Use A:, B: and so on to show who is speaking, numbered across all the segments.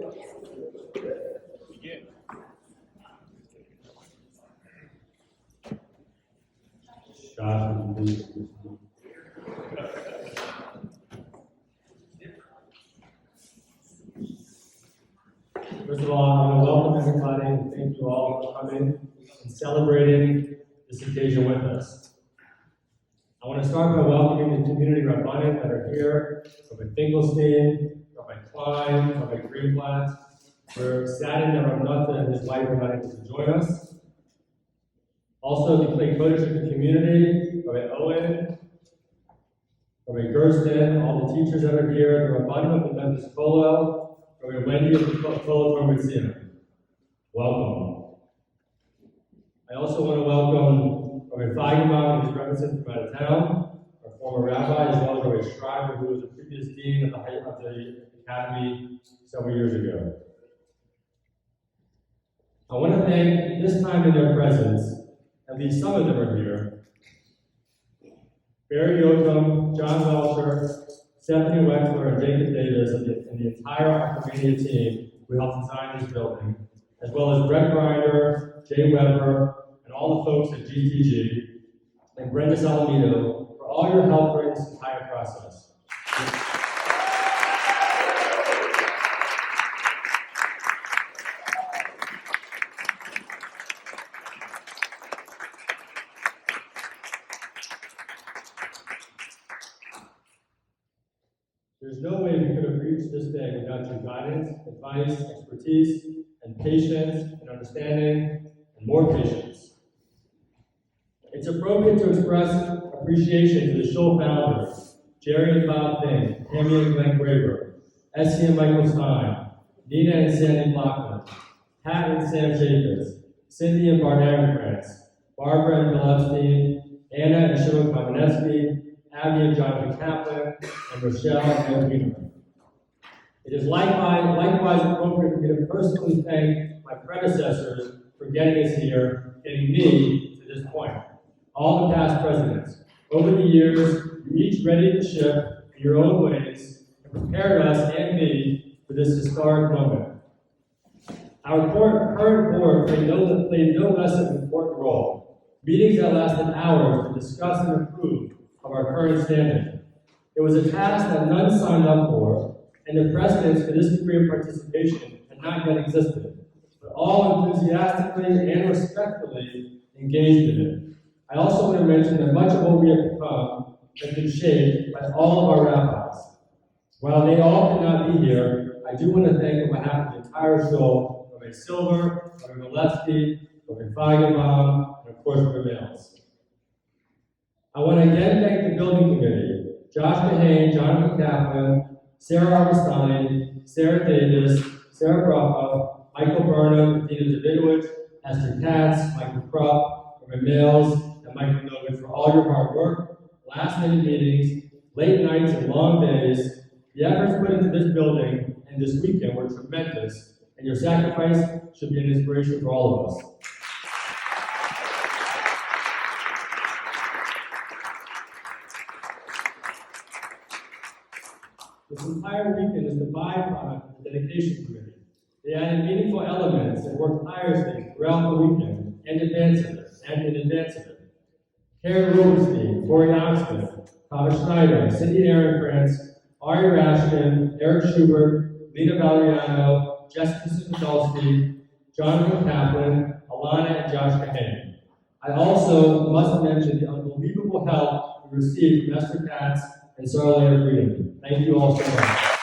A: First of all, I want to welcome everybody and thank you all for coming and celebrating this occasion with us. I want to start by welcoming the community Rabbanim that are here, Rabbi Finkelstein, Rabbi Klein, Rabbi Greenblatt. We're saddened that Rabbi Nata and his wife are not able to join us. Also, the Clay Kodesh of the community, Rabbi Owen, Rabbi Gersten, all the teachers that are here, the Rabbanim of the Memphis Kollel, Rabbi Wendy of the Kollel Torah. Welcome. I also want to welcome Rabbi Feigenbaum and his representative from out of town, our former rabbi, as well as Rabbi Schreiber, who was the previous dean of the academy several years ago. I want to thank, this time in their presence, at least some of them are here, Barry Yotam, John Welcher, Stephanie Wexler, and Jacob Davis, and the entire Archimania team who helped design this building, as well as Brett Grinder, Jay Weber, and all the folks at GTG, and Brenda Salamito, for all your help during this entire process. There's no way we could have reached this day without your guidance, advice, expertise, and patience, and understanding, and more patience. It's appropriate to express appreciation to the Shul founders, Jerry and Bob Fink, Tammy and Glenn Graber, Essie and Michael Stein, Nina and Sandy Blockman, Pat and Sam Jacobs, Cindy and Bart Ehrenkrantz, Barbara and Bill Epstein, Anna and Shimon Kamenetsky, Abby and Jonathan Kaplan, and Rochelle and Edwina. It is likewise appropriate for me to personally thank my predecessors for getting us here, getting me to this point. All the past presidents. Over the years, you each readied the ship in your own ways and prepared us and me for this historic moment. Our current board played no less of an important role. Meetings that lasted hours to discuss and approve of our current standing. It was a task that none signed up for, and the precedents for this degree of participation had not yet existed, but all enthusiastically and respectfully engaged in it. I also want to mention that much of what we have become has been shaped by all of our rabbis. While they all could not be here, I do want to thank on behalf of the entire shul, Rabbi Silver, Rabbi Milevsky, Rabbi Feigenbaum, and of course, Rabbi Mills. I want to again thank the building committee, Josh Kahane, Jonathan Kaplan, Sarah Armstein, Sarah Davis, Sarah Brocco, Michael Burnham, Dina Davidowicz, Esther Katz, Michael Krupp, Rabbi Mills, and Michael Nogan for all your hard work, last-minute meetings, late nights, and long days. The efforts put into this building and this weekend were tremendous, and your sacrifice should be an inspiration for all of us. This entire weekend is the byproduct of the dedication committee. They added meaningful elements and worked tirelessly throughout the weekend and in advance of it. Karen Rubenstein, Corey Oxman, Thomas Schneider, Cindy Ehrenkrantz, Ari Rashkin, Eric Schubert, Lena Valeriano, Jessica Sukadolski, Jonathan Kaplan, Alana, and Josh Kahane. I also must mention the unbelievable help we received from Esther Katz and Sarah Freedom. Thank you all so much.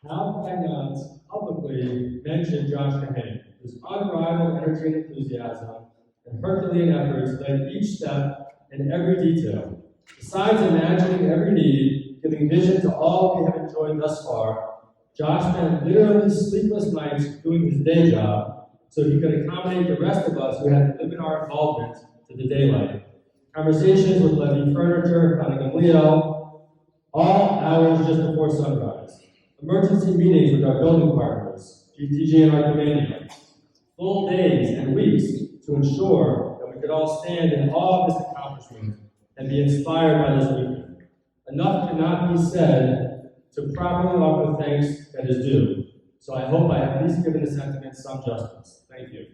A: How can I not publicly mention Josh Kahane, whose unrivaled energy and enthusiasm and Herculean efforts led each step and every detail. Besides imagining every need, giving vision to all we have enjoyed thus far, Josh spent literally sleepless nights doing his day job so he could accommodate the rest of us who had to limit our involvement to the daylight. Conversations with Levy Furniture, Connie Leo, all hours just before sunrise. Emergency meetings with our building partners, GTG and Archimania. Full days and weeks to ensure that we could all stand in awe of this accomplishment and be inspired by this weekend. Enough cannot be said to properly offer thanks that is due. So I hope I have at least given the sentiment some justice. Thank you.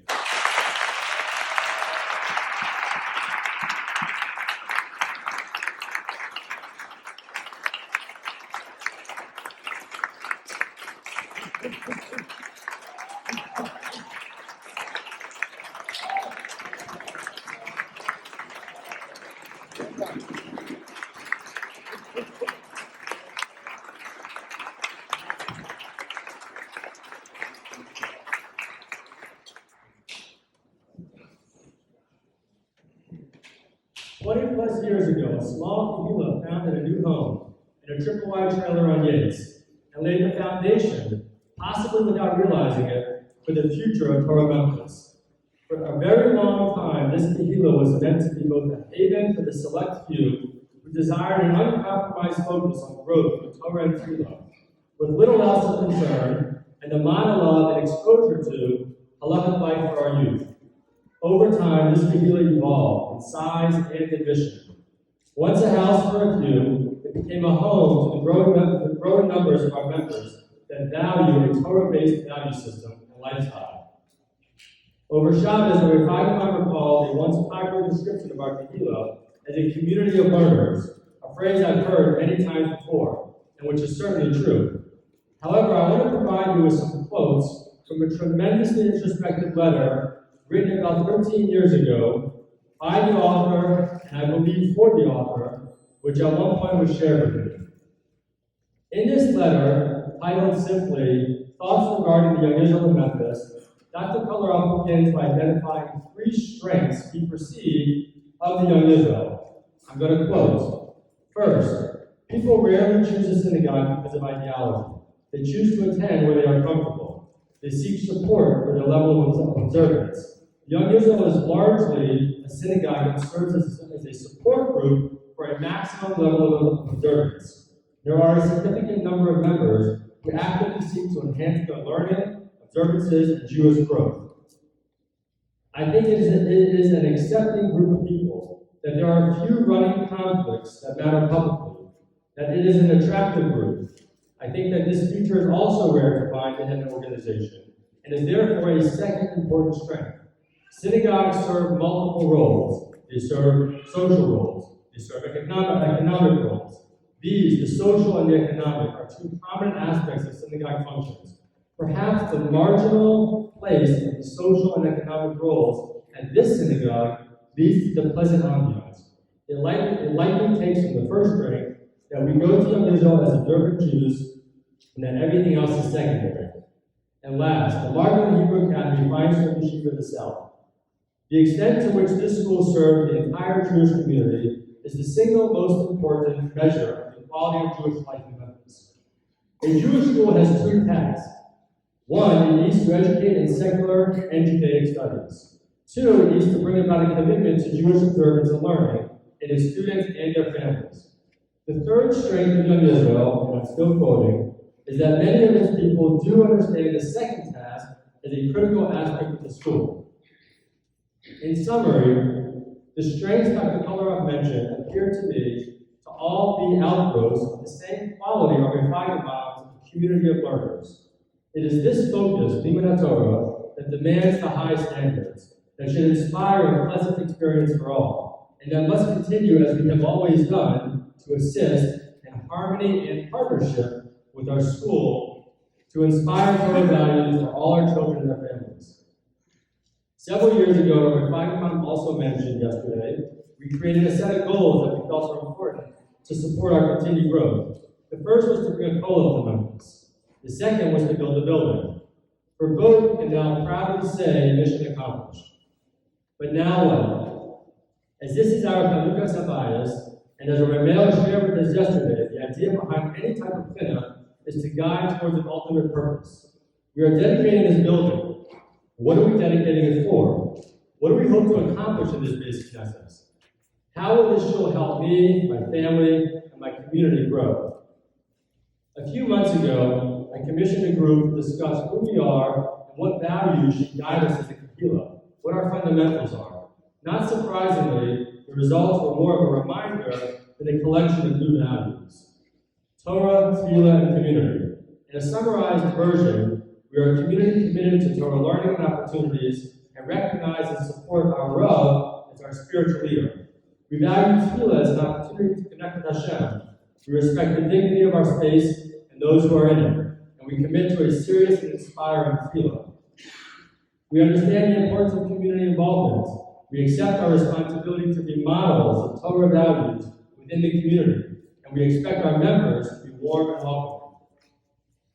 A: +20 years ago, a small kahila founded a new home in a triple wide trailer on Yates and laid the foundation, possibly without realizing it, for the future of Torah Memphis. For a very long time, this kahila was meant to be both a haven for the select few who desired an uncompromised focus on growth of Torah and Tefillah, with little else of concern, and the monologue and exposure to halachic life for our youth. Over time, this kahila evolved in size and in mission. Once a house for a few, it became a home to the growing numbers of our members that value a Torah-based value system and lifestyle. Over Shabbos, the Refagim recalled a once popular description of our kahila as a community of learners, a phrase I've heard many times before, and which is certainly true. However, I want to provide you with some quotes from a tremendously introspective letter written about 13 years ago by the author, and I believe for the author, which at one point was shared with me. In this letter, titled simply, Thoughts Regarding the Young Israel of Memphis, Dr. Kolarov begins by identifying 3 strengths he perceived of the young Israel. I'm going to quote. First, people rarely choose a synagogue because of ideology. They choose to attend where they are comfortable. They seek support for their level of observance. Young Israel is largely a synagogue that serves as a support group for a maximum level of observance. There are a significant number of members who actively seek to enhance their learning, observances, and Jewish growth. I think it is an accepting group of people, that there are few running conflicts that matter publicly, that it is an attractive group. I think that this feature is also rare to find in an organization, and is therefore a second important strength. Synagogues serve multiple roles. They serve social roles. They serve economic roles. These, the social and the economic, are 2 prominent aspects of synagogue functions. Perhaps the marginal place of the social and economic roles at this synagogue leads to the pleasant ambiance. It likely takes from the first strength that we go to Young Israel as observant Jews, and that everything else is secondary. And last, the Margaret Hebrew Academy finds from the Yeshiva of the South. The extent to which this school served the entire Jewish community is the single most important measure of the quality of Jewish life in Memphis. A Jewish school has 2 tasks. 1, it needs to educate in secular and Judaic studies. 2, it needs to bring about a commitment to Jewish observance and learning in its students and their families. The third strength of Young Israel, and I'm still quoting, is that many of its people do understand the second task as a critical aspect of the school. In summary, the strengths Dr. Kolarov mentioned appear to me to all be outgrowths of the same quality of Refagim of a community of learners. It is this focus, Liman Torah, that demands the high standards, that should inspire a pleasant experience for all, and that must continue as we have always done to assist in harmony and partnership with our school to inspire Torah values for all our children and their families. Several years ago, Refagim also mentioned yesterday, we created a set of goals that we felt were important to support our continued growth. The first was to bring a kollel to Memphis. The second was to build a building. For both, we can now proudly say mission accomplished. But now what? As this is our Chanukas Habayis, and as Ramel shared with us yesterday, the idea behind any type of pinna is to guide towards an ultimate purpose. We are dedicating this building. What are we dedicating it for? What do we hope to accomplish in this basic Knesset? How will this shul help me, my family, and my community grow? A few months ago, I commissioned a group to discuss who we are and what values should guide us as a kahila, what our fundamentals are. Not surprisingly, the results were more of a reminder than a collection of new values. Torah, Tefillah, and community. In a summarized version, we are a community committed to Torah learning and opportunities and recognize and support our Rav as our spiritual leader. We value Tefillah as an opportunity to connect with Hashem. We respect the dignity of our space and those who are in it, and we commit to a serious and inspiring Tefillah. We understand the importance of community involvement. We accept our responsibility to be models of Torah values within the community, and we expect our members to be warm and welcoming.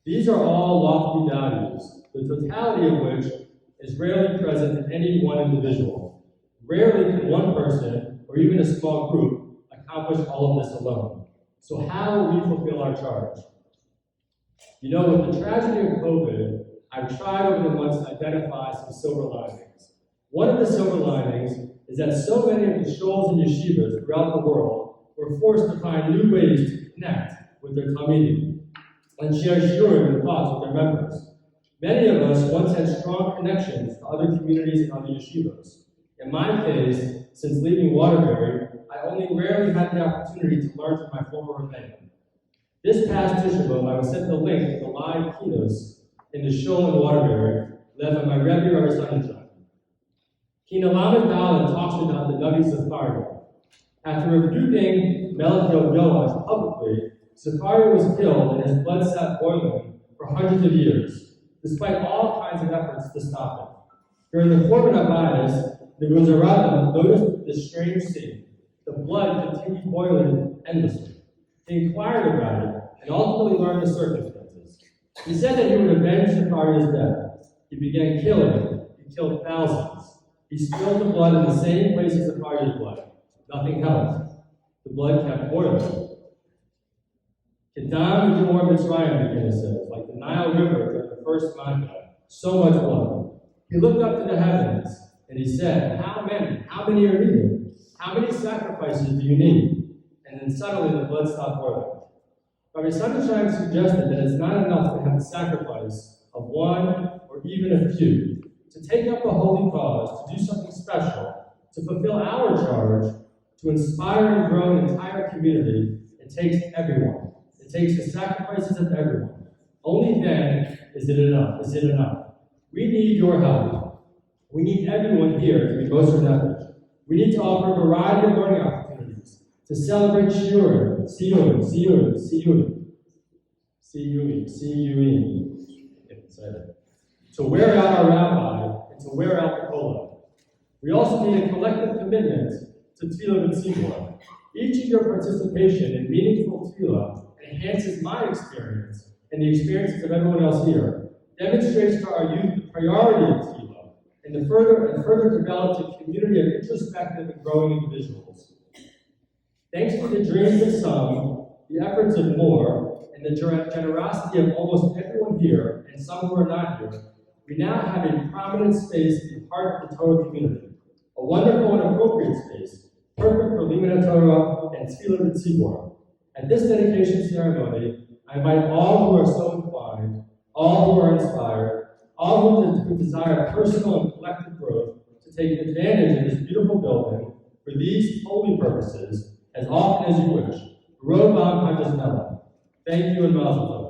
A: These are all lofty values, the totality of which is rarely present in any one individual. Rarely can one person, or even a small group, accomplish all of this alone. So how will we fulfill our charge? You know, with the tragedy of COVID, I've tried over the months to identify some silver linings. One of the silver linings is that so many of the shuls and yeshivas throughout the world were forced to find new ways to connect with their talmidim and share shiurim and thoughts with their members. Many of us once had strong connections to other communities and other yeshivas. In my case, since leaving Waterbury, I only rarely had the opportunity to learn from my former rebbeim. This past Tisha B'Av, I was sent the link to the live keynotes in the shul in Waterbury, led by my Rebbe, Rabbi Sonnenschein. Kina Lamed Dalet talks about the Navi Zechariah. After rebuking Melech Yoash publicly, Zechariah was killed and his blood sat boiling for hundreds of years, despite all kinds of efforts to stop it. During the Korban Abayis, the Guzarada noticed this strange scene. The blood continued boiling endlessly. He inquired about it and ultimately learned the circumstances. He said that he would avenge Zechariah's death. He began killing. He killed thousands. He spilled the blood in the same place as Zechariah's blood. Nothing helped. The blood kept boiling. Kedam Yimor Mitzrayim, the Kina says, like the Nile River during the first Manda, so much blood. He looked up to the heavens and he said, How many are needed? How many sacrifices do you need? And then suddenly the blood stopped boiling. Rabbi Sonnenschein suggested that it's not enough to have the sacrifice of one or even a few. To take up a holy cause, to do something special, to fulfill our charge, to inspire and grow an entire community, it takes everyone. It takes the sacrifices of everyone. Only then is it enough. We need your help. We need everyone here to be Moser Nefesh. We need to offer a variety of learning opportunities, to celebrate shiurim, to wear out our rabbi, and to wear out the kolah. We also need a collective commitment to Tefillah v'tzibur. Each of your participation in meaningful Tefillah enhances my experience and the experiences of everyone else here, demonstrates to our youth the priority of Tefillah, and further develops a community of introspective and growing individuals. Thanks to the dreams of some, the efforts of more, and the generosity of almost everyone here, and some who are not here, we now have a prominent space in the heart of the Torah community, a wonderful and appropriate space, perfect for Limud Torah and Tefillah v'tzibur. At this dedication ceremony, I invite all who are so inclined, all who are inspired, all who desire personal and collective growth to take advantage of this beautiful building for these holy purposes as often as you wish. Road Bam Hajjaz Melech. Thank you and Mazel Tov.